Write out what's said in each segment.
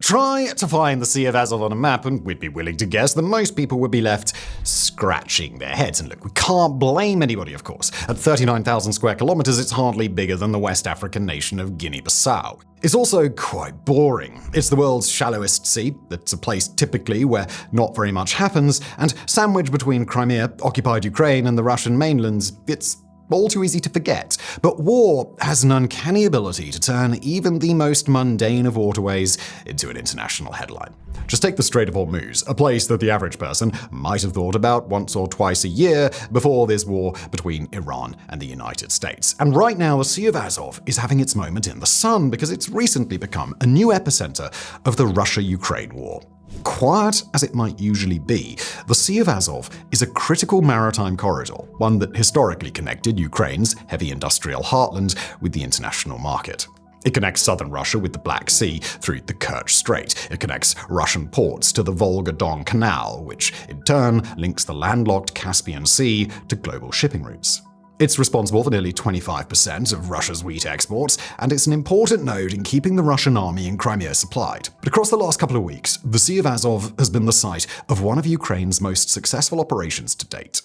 Try to find the Sea of Azov on a map, and we'd be willing to guess that most people would be left scratching their heads. And look, we can't blame anybody, of course. At 39,000 square kilometers, it's hardly bigger than the West African nation of Guinea-Bissau. It's also quite boring. It's the world's shallowest sea. It's a place typically where not very much happens, and sandwiched between Crimea, occupied Ukraine, and the Russian mainland, it's all too easy to forget. But war has an uncanny ability to turn even the most mundane of waterways into an international headline. Just take the Strait of Hormuz, a place that the average person might have thought about once or twice a year before this war between Iran and the United States. And right now, the Sea of Azov is having its moment in the sun because it's recently become a new epicenter of the Russia-Ukraine war. Quiet as it might usually be, the Sea of Azov is a critical maritime corridor, one that historically connected Ukraine's heavy industrial heartland with the international market. It connects southern Russia with the Black Sea through the Kerch Strait. It connects Russian ports to the Volga-Don Canal, which in turn links the landlocked Caspian Sea to global shipping routes. It's responsible for nearly 25% of Russia's wheat exports, and it's an important node in keeping the Russian army in Crimea supplied. But across the last couple of weeks, the Sea of Azov has been the site of one of Ukraine's most successful operations to date.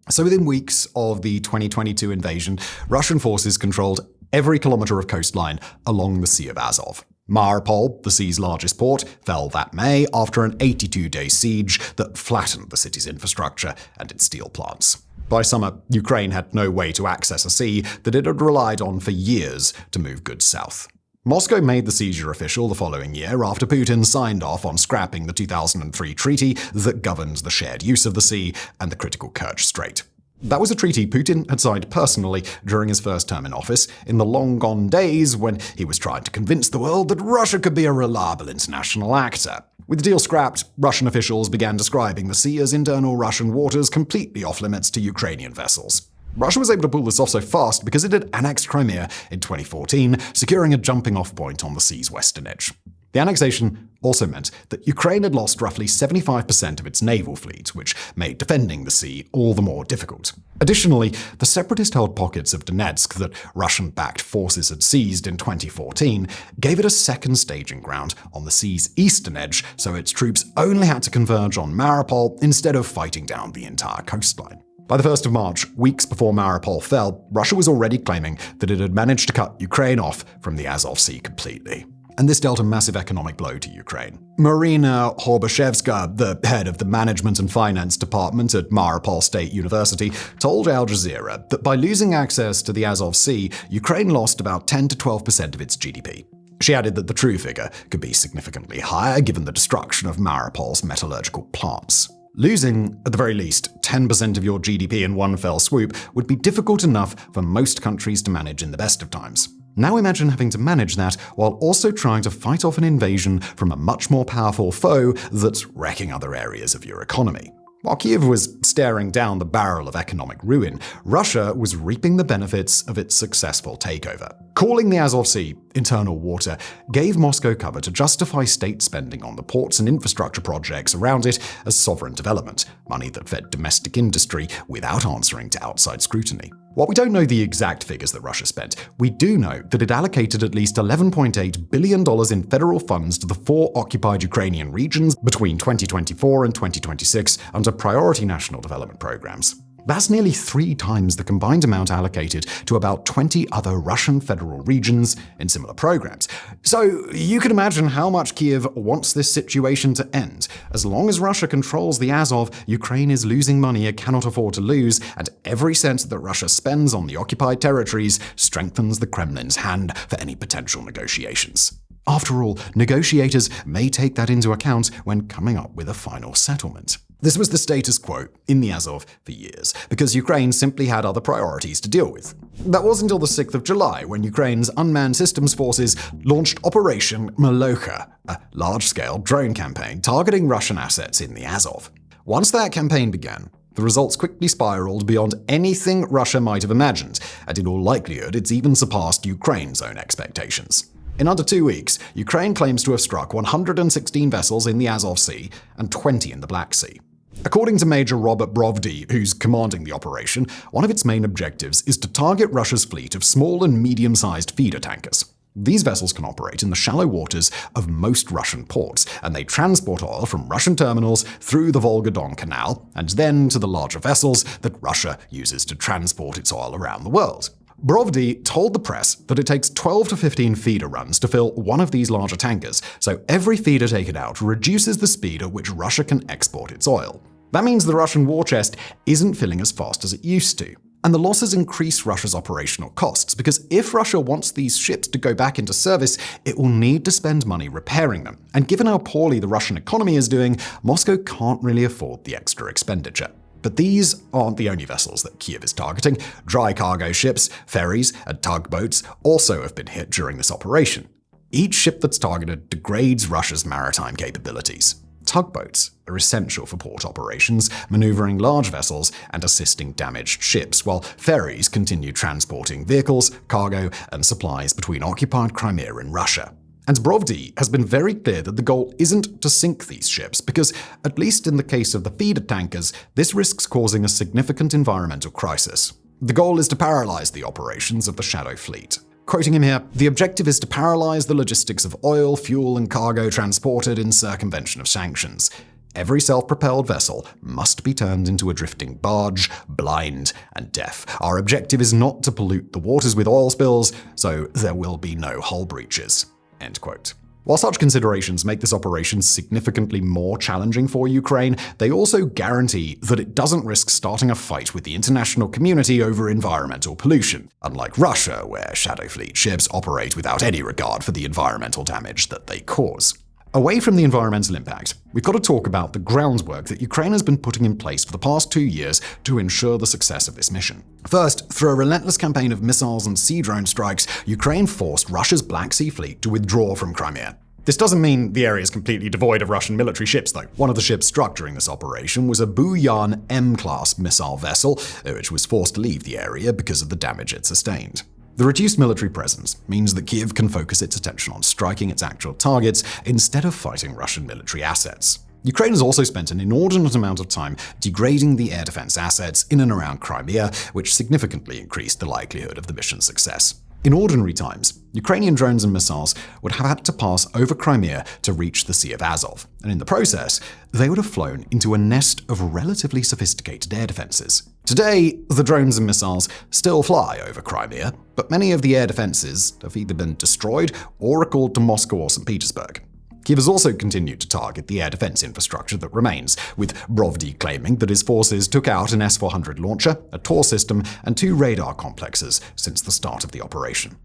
So within weeks of the 2022 invasion, Russian forces controlled every kilometer of coastline along the Sea of Azov. Mariupol, the sea's largest port, fell that May after an 82-day siege that flattened the city's infrastructure and its steel plants. By summer, Ukraine had no way to access a sea that it had relied on for years to move goods south. Moscow made the seizure official the following year after Putin signed off on scrapping the 2003 treaty that governed the shared use of the sea and the critical Kerch Strait. That was a treaty Putin had signed personally during his first term in office, in the long-gone days when he was trying to convince the world that Russia could be a reliable international actor. With the deal scrapped, Russian officials began describing the sea as internal Russian waters completely off-limits to Ukrainian vessels. Russia was able to pull this off so fast because it had annexed Crimea in 2014, securing a jumping-off point on the sea's western edge. The annexation also meant that Ukraine had lost roughly 75% of its naval fleet, which made defending the sea all the more difficult. Additionally, the separatist-held pockets of Donetsk that Russian-backed forces had seized in 2014 gave it a second staging ground on the sea's eastern edge, so its troops only had to converge on Mariupol instead of fighting down the entire coastline. By the 1st of March, weeks before Mariupol fell, Russia was already claiming that it had managed to cut Ukraine off from the Azov Sea completely. And this dealt a massive economic blow to Ukraine. Marina Horbashevska, the head of the Management and Finance Department at Mariupol State University, told Al Jazeera that by losing access to the Azov Sea, Ukraine lost about 10 to 12% of its GDP. She added that the true figure could be significantly higher given the destruction of Mariupol's metallurgical plants. Losing, at the very least, 10% of your GDP in one fell swoop would be difficult enough for most countries to manage in the best of times. Now imagine having to manage that while also trying to fight off an invasion from a much more powerful foe that's wrecking other areas of your economy. While Kyiv was staring down the barrel of economic ruin, Russia was reaping the benefits of its successful takeover. Calling the Azov Sea internal water gave Moscow cover to justify state spending on the ports and infrastructure projects around it as sovereign development, money that fed domestic industry without answering to outside scrutiny. While we don't know the exact figures that Russia spent, we do know that it allocated at least $11.8 billion in federal funds to the 4 occupied Ukrainian regions between 2024 and 2026 under priority national development programs. That's nearly 3 times the combined amount allocated to about 20 other Russian federal regions in similar programs. So you can imagine how much Kyiv wants this situation to end. As long as Russia controls the Azov, Ukraine is losing money it cannot afford to lose, and every cent that Russia spends on the occupied territories strengthens the Kremlin's hand for any potential negotiations. After all, negotiators may take that into account when coming up with a final settlement. This was the status quo in the Azov for years, because Ukraine simply had other priorities to deal with. That was until the 6th of July, when Ukraine's unmanned systems forces launched Operation Molochka, a large-scale drone campaign targeting Russian assets in the Azov. Once that campaign began, the results quickly spiraled beyond anything Russia might have imagined, and in all likelihood it's even surpassed Ukraine's own expectations. In under 2 weeks, Ukraine claims to have struck 116 vessels in the Azov Sea and 20 in the Black Sea. According to Major Robert Brovdy, who's commanding the operation, one of its main objectives is to target Russia's fleet of small and medium-sized feeder tankers. These vessels can operate in the shallow waters of most Russian ports, and they transport oil from Russian terminals through the Volga-Don Canal and then to the larger vessels that Russia uses to transport its oil around the world. Brovdy told the press that it takes 12 to 15 feeder runs to fill one of these larger tankers, so every feeder taken out reduces the speed at which Russia can export its oil. That means the Russian war chest isn't filling as fast as it used to. And the losses increase Russia's operational costs, because if Russia wants these ships to go back into service, it will need to spend money repairing them. And given how poorly the Russian economy is doing, Moscow can't really afford the extra expenditure. But these aren't the only vessels that Kyiv is targeting. Dry cargo ships, ferries, and tugboats also have been hit during this operation. Each ship that's targeted degrades Russia's maritime capabilities. Tugboats are essential for port operations, maneuvering large vessels and assisting damaged ships, while ferries continue transporting vehicles, cargo, and supplies between occupied Crimea and Russia. And Brovdy has been very clear that the goal isn't to sink these ships, because, at least in the case of the feeder tankers, this risks causing a significant environmental crisis. The goal is to paralyze the operations of the Shadow Fleet. Quoting him here, "The objective is to paralyze the logistics of oil, fuel, and cargo transported in circumvention of sanctions. Every self-propelled vessel must be turned into a drifting barge, blind and deaf. Our objective is not to pollute the waters with oil spills, so there will be no hull breaches." End quote. While such considerations make this operation significantly more challenging for Ukraine, they also guarantee that it doesn't risk starting a fight with the international community over environmental pollution, unlike Russia, where Shadow Fleet ships operate without any regard for the environmental damage that they cause. Away from the environmental impact, we've got to talk about the groundwork that Ukraine has been putting in place for the past 2 years to ensure the success of this mission. First, through a relentless campaign of missiles and sea drone strikes, Ukraine forced Russia's Black Sea Fleet to withdraw from Crimea. This doesn't mean the area is completely devoid of Russian military ships, though. One of the ships struck during this operation was a Buyan M-class missile vessel, which was forced to leave the area because of the damage it sustained. The reduced military presence means that Kyiv can focus its attention on striking its actual targets instead of fighting Russian military assets. Ukraine has also spent an inordinate amount of time degrading the air defense assets in and around Crimea, which significantly increased the likelihood of the mission's success. In ordinary times, Ukrainian drones and missiles would have had to pass over Crimea to reach the Sea of Azov, and in the process, they would have flown into a nest of relatively sophisticated air defenses. Today, the drones and missiles still fly over Crimea, but many of the air defenses have either been destroyed or recalled to Moscow or St. Petersburg. Kyiv has also continued to target the air defense infrastructure that remains, with Brovdy claiming that his forces took out an S-400 launcher, a Tor system, and 2 radar complexes since the start of the operation.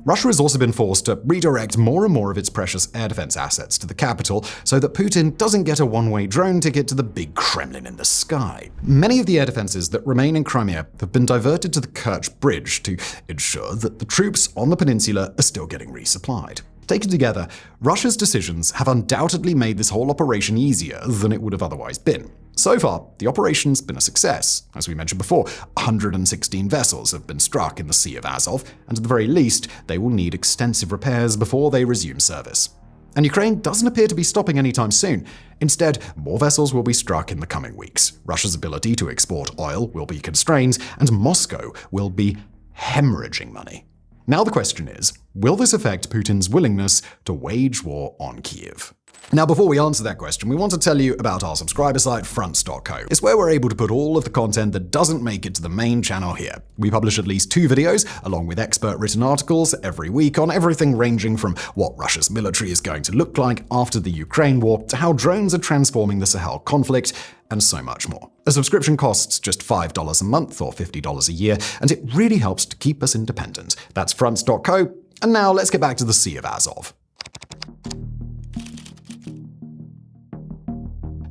Russia has also been forced to redirect more and more of its precious air defense assets to the capital so that Putin doesn't get a one-way drone ticket to the big Kremlin in the sky. Many of the air defenses that remain in Crimea have been diverted to the Kerch Bridge to ensure that the troops on the peninsula are still getting resupplied. Taken together, Russia's decisions have undoubtedly made this whole operation easier than it would have otherwise been. So far, the operation's been a success. As we mentioned before, 116 vessels have been struck in the Sea of Azov, and at the very least, they will need extensive repairs before they resume service. And Ukraine doesn't appear to be stopping anytime soon. Instead, more vessels will be struck in the coming weeks. Russia's ability to export oil will be constrained, and Moscow will be hemorrhaging money. Now the question is, will this affect Putin's willingness to wage war on Kyiv? Now, before we answer that question, we want to tell you about our subscriber site, fronts.co. It's where we're able to put all of the content that doesn't make it to the main channel here. We publish at least 2 videos, along with expert-written articles, every week on everything ranging from what Russia's military is going to look like after the Ukraine war, to how drones are transforming the Sahel conflict, and so much more. A subscription costs just $5 a month or $50 a year, and it really helps to keep us independent. That's fronts.co, and now let's get back to the Sea of Azov.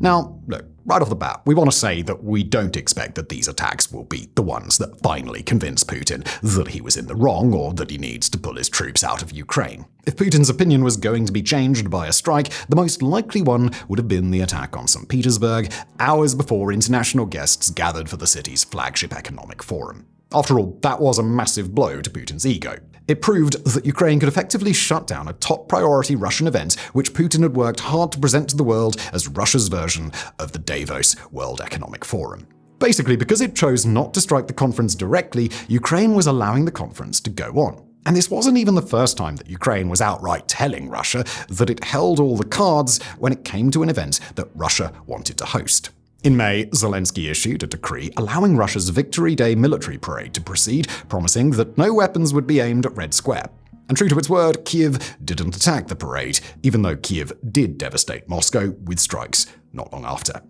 Now, look, right off the bat, we want to say that we don't expect that these attacks will be the ones that finally convince Putin that he was in the wrong or that he needs to pull his troops out of Ukraine. If Putin's opinion was going to be changed by a strike, the most likely one would have been the attack on St. Petersburg, hours before international guests gathered for the city's flagship economic forum. After all, that was a massive blow to Putin's ego. It proved that Ukraine could effectively shut down a top-priority Russian event which Putin had worked hard to present to the world as Russia's version of the Davos World Economic Forum. Basically, because it chose not to strike the conference directly, Ukraine was allowing the conference to go on. And this wasn't even the first time that Ukraine was outright telling Russia that it held all the cards when it came to an event that Russia wanted to host. In May, Zelensky issued a decree allowing Russia's Victory Day military parade to proceed, promising that no weapons would be aimed at Red Square. And true to its word, Kyiv didn't attack the parade, even though Kyiv did devastate Moscow with strikes not long after.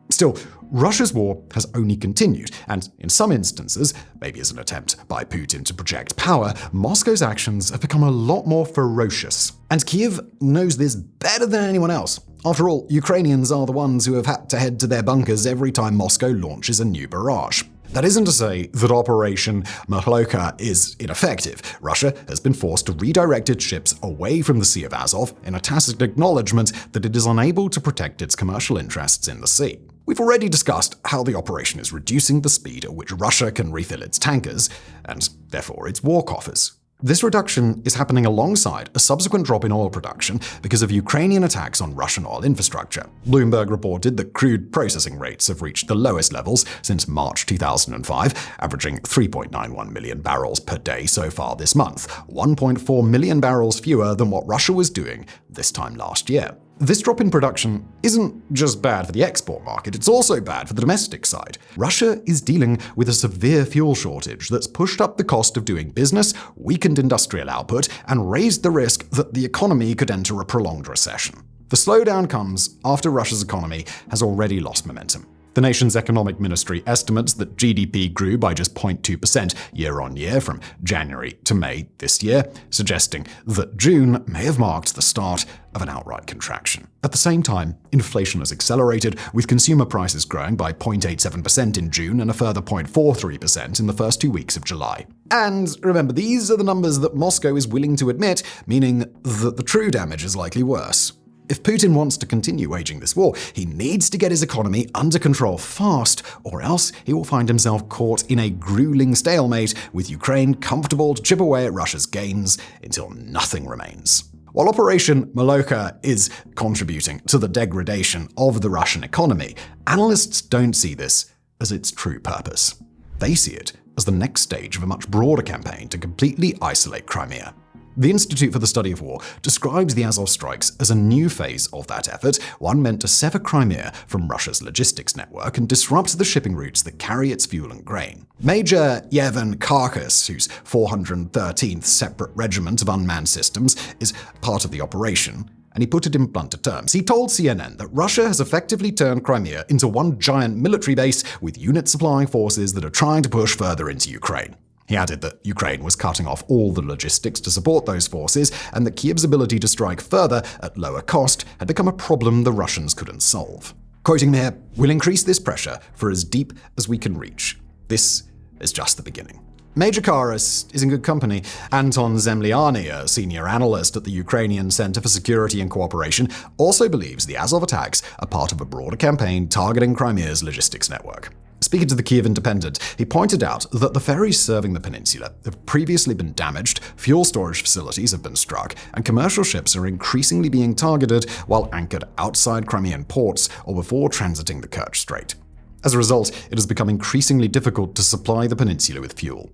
Still, Russia's war has only continued, and in some instances, maybe as an attempt by Putin to project power, Moscow's actions have become a lot more ferocious. And Kyiv knows this better than anyone else. After all, Ukrainians are the ones who have had to head to their bunkers every time Moscow launches a new barrage. That isn't to say that Operation Molochka is ineffective. Russia has been forced to redirect its ships away from the Sea of Azov in a tacit acknowledgement that it is unable to protect its commercial interests in the sea. We've already discussed how the operation is reducing the speed at which Russia can refill its tankers, and therefore its war coffers. This reduction is happening alongside a subsequent drop in oil production because of Ukrainian attacks on Russian oil infrastructure. Bloomberg reported that crude processing rates have reached the lowest levels since March 2005, averaging 3.91 million barrels per day so far this month, 1.4 million barrels fewer than what Russia was doing this time last year. This drop in production isn't just bad for the export market, it's also bad for the domestic side. Russia is dealing with a severe fuel shortage that's pushed up the cost of doing business, weakened industrial output, and raised the risk that the economy could enter a prolonged recession. The slowdown comes after Russia's economy has already lost momentum. The nation's economic ministry estimates that GDP grew by just 0.2% year-on-year from January to May this year, suggesting that June may have marked the start of an outright contraction. At the same time, inflation has accelerated, with consumer prices growing by 0.87% in June and a further 0.43% in the first 2 weeks of July. And remember, these are the numbers that Moscow is willing to admit, meaning that the true damage is likely worse. If Putin wants to continue waging this war, he needs to get his economy under control fast, or else he will find himself caught in a grueling stalemate, with Ukraine comfortable to chip away at Russia's gains until nothing remains. While Operation Molochka is contributing to the degradation of the Russian economy, analysts don't see this as its true purpose. They see it as the next stage of a much broader campaign to completely isolate Crimea. The Institute for the Study of War describes the Azov strikes as a new phase of that effort, one meant to sever Crimea from Russia's logistics network and disrupt the shipping routes that carry its fuel and grain. Major Yevhen Karkas, whose 413th Separate Regiment of Unmanned Systems is part of the operation, and he put it in blunter terms. He told CNN that Russia has effectively turned Crimea into one giant military base with units supplying forces that are trying to push further into Ukraine. He added that Ukraine was cutting off all the logistics to support those forces, and that Kyiv's ability to strike further at lower cost had become a problem the Russians couldn't solve. Quoting me here, "We'll increase this pressure for as deep as we can reach. This is just the beginning." Major Karas is in good company. Anton Zemliani, a senior analyst at the Ukrainian Center for Security and Cooperation, also believes the Azov attacks are part of a broader campaign targeting Crimea's logistics network. Speaking to the Kyiv Independent, he pointed out that the ferries serving the peninsula have previously been damaged, fuel storage facilities have been struck, and commercial ships are increasingly being targeted while anchored outside Crimean ports or before transiting the Kerch Strait. As a result, it has become increasingly difficult to supply the peninsula with fuel.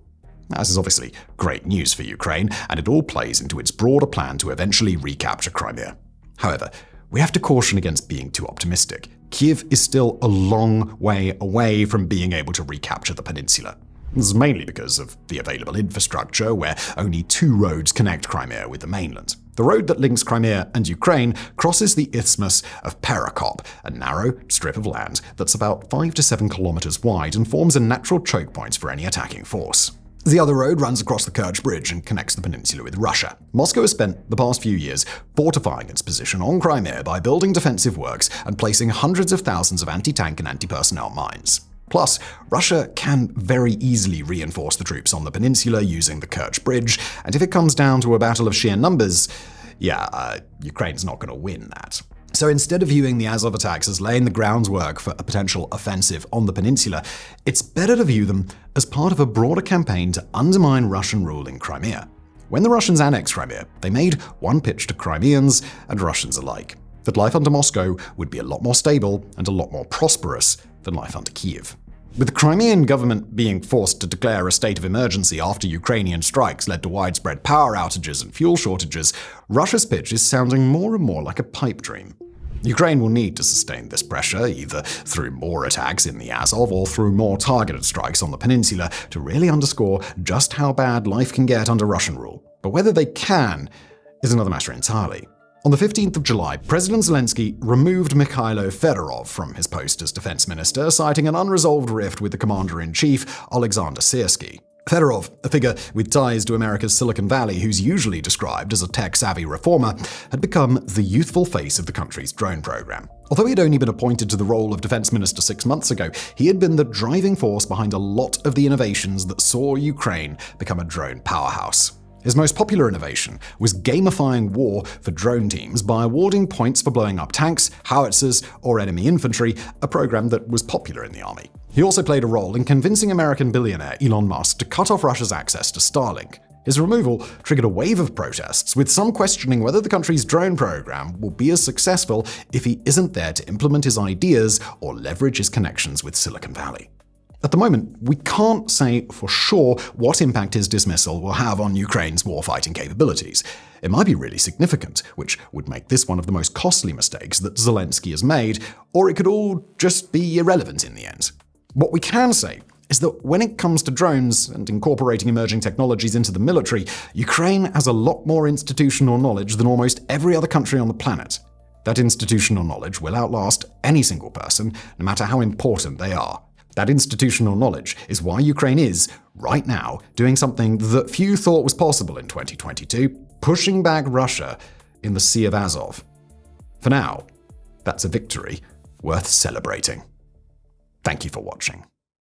This is obviously great news for Ukraine, and it all plays into its broader plan to eventually recapture Crimea. However, we have to caution against being too optimistic. Kyiv is still a long way away from being able to recapture the peninsula. This is mainly because of the available infrastructure, where only 2 roads connect Crimea with the mainland. The road that links Crimea and Ukraine crosses the Isthmus of Perekop, a narrow strip of land that's about 5 to 7 kilometers wide and forms a natural choke point for any attacking force. The other road runs across the Kerch Bridge and connects the peninsula with Russia. Moscow has spent the past few years fortifying its position on Crimea by building defensive works and placing hundreds of thousands of anti-tank and anti-personnel mines. Plus, Russia can very easily reinforce the troops on the peninsula using the Kerch Bridge, and if it comes down to a battle of sheer numbers, Ukraine's not going to win that. So instead of viewing the Azov attacks as laying the groundwork for a potential offensive on the peninsula, it's better to view them as part of a broader campaign to undermine Russian rule in Crimea. When the Russians annexed Crimea, they made one pitch to Crimeans and Russians alike: that life under Moscow would be a lot more stable and a lot more prosperous than life under Kyiv. With the Crimean government being forced to declare a state of emergency after Ukrainian strikes led to widespread power outages and fuel shortages, Russia's pitch is sounding more and more like a pipe dream. Ukraine will need to sustain this pressure, either through more attacks in the Azov or through more targeted strikes on the peninsula, to really underscore just how bad life can get under Russian rule. But whether they can is another matter entirely. On the 15th of July, President Zelensky removed Mikhailo Fedorov from his post as defense minister, citing an unresolved rift with the commander-in-chief, Alexander Syrskyi. Fedorov, a figure with ties to America's Silicon Valley who's usually described as a tech-savvy reformer, had become the youthful face of the country's drone program. Although he'd only been appointed to the role of defense minister 6 months ago, he had been the driving force behind a lot of the innovations that saw Ukraine become a drone powerhouse. His most popular innovation was gamifying war for drone teams by awarding points for blowing up tanks, howitzers, or enemy infantry, a program that was popular in the army. He also played a role in convincing American billionaire Elon Musk to cut off Russia's access to Starlink. His removal triggered a wave of protests, with some questioning whether the country's drone program will be as successful if he isn't there to implement his ideas or leverage his connections with Silicon Valley. At the moment, we can't say for sure what impact his dismissal will have on Ukraine's warfighting capabilities. It might be really significant, which would make this one of the most costly mistakes that Zelensky has made, or it could all just be irrelevant in the end. What we can say is that when it comes to drones and incorporating emerging technologies into the military, Ukraine has a lot more institutional knowledge than almost every other country on the planet. That institutional knowledge will outlast any single person, no matter how important they are. That institutional knowledge is why Ukraine is, right now, doing something that few thought was possible in 2022, pushing back Russia in the Sea of Azov. For now, that's a victory worth celebrating. Thank you for watching.